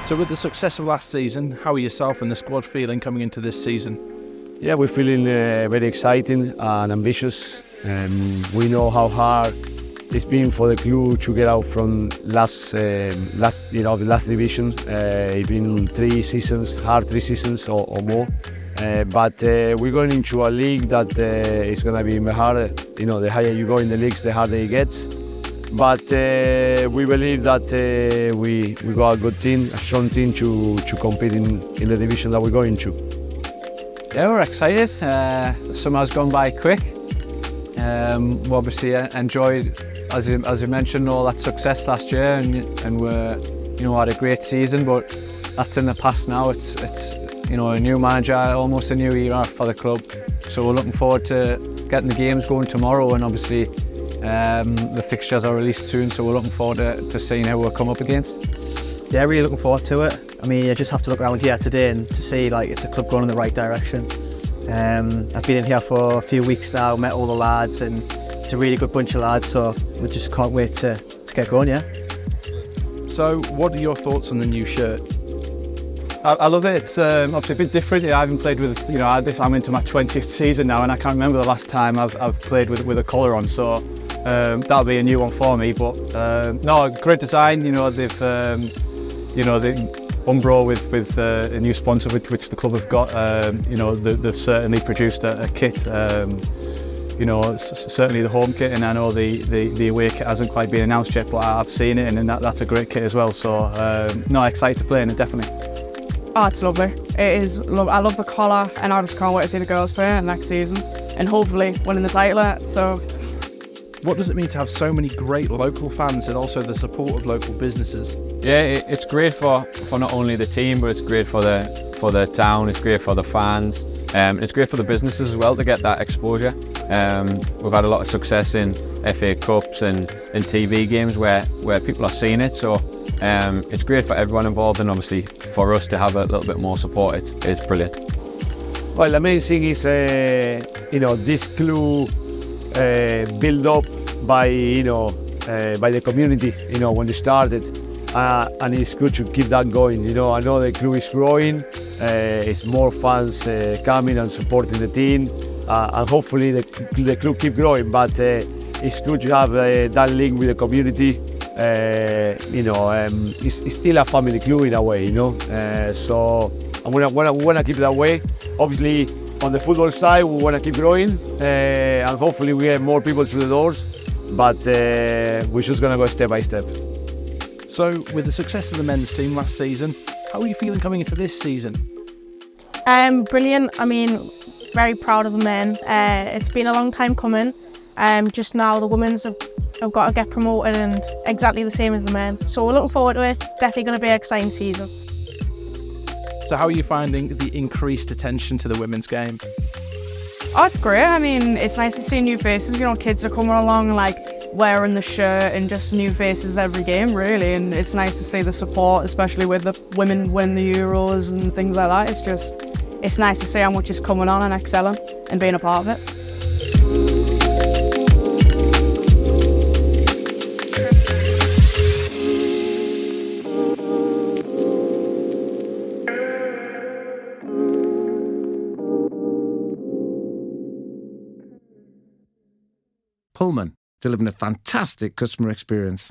So with the success of last season, how are yourself and the squad feeling coming into this season? Yeah, we're feeling very exciting and ambitious. We know how hard it's been for the club to get out from the last division. It's been 3 seasons, hard 3 seasons or more. But we're going into a league that is going to be harder. You know, the higher you go in the leagues, the harder it gets. But we believe that we got a good team, a strong team to compete in the division that we're going to. Yeah, we're excited. Summer's gone by quick. We obviously enjoyed, as you mentioned, all that success last year, and we had a great season. But that's in the past now. It's a new manager, almost a new era for the club. So we're looking forward to getting the games going tomorrow, and obviously the fixtures are released soon. So we're looking forward to seeing how we'll come up against. Yeah, really looking forward to it. I mean, you just have to look around here today and to see like it's a club going in the right direction. I've been in here for a few weeks now, met all the lads, and it's a really good bunch of lads, so we just can't wait to get going, yeah. So what are your thoughts on the new shirt? I love it. It's obviously a bit different. I haven't played with, I'm into my 20th season now, and I can't remember the last time I've played with a collar on, so that'll be a new one for me. But no, great design. They've the Umbro with a new sponsor which the club have got. They've certainly produced a kit. Certainly the home kit, and I know the away kit hasn't quite been announced yet, but I've seen it, and that's a great kit as well. So excited to play in it, definitely. Oh, it's lovely. It is. I love the collar, and I just can't wait to see the girls play in it next season, and hopefully winning the title. So, what does it mean to have so many great local fans and also the support of local businesses? Yeah, it's great for not only the team, but it's great for the town. It's great for the fans. It's great for the businesses as well to get that exposure. We've had a lot of success in FA Cups and in TV games where people are seeing it. So it's great for everyone involved, and obviously for us to have a little bit more support. It's brilliant. Well, the main thing is this club built up by the community. When they started, and it's good to keep that going. I know the club is growing. It's more fans coming and supporting the team, and hopefully the club keep growing. But it's good to have that link with the community. It's still a family club in a way, so we want to keep it that way. Obviously, on the football side, we want to keep growing, and hopefully we get more people through the doors, but we're just going to go step by step. So, with the success of the men's team last season, how are you feeling coming into this season? Brilliant. I mean, very proud of the men. It's been a long time coming. Just now the women's have got to get promoted, and exactly the same as the men. So we're looking forward to it. It's definitely going to be an exciting season. So how are you finding the increased attention to the women's game? Oh, it's great. I mean, it's nice to see new faces. Kids are coming along like wearing the shirt, and just new faces every game, really. And it's nice to see the support, especially with the women win the Euros and things like that. It's nice to see how much is coming on and excelling and being a part of it. Pullman, delivering a fantastic customer experience.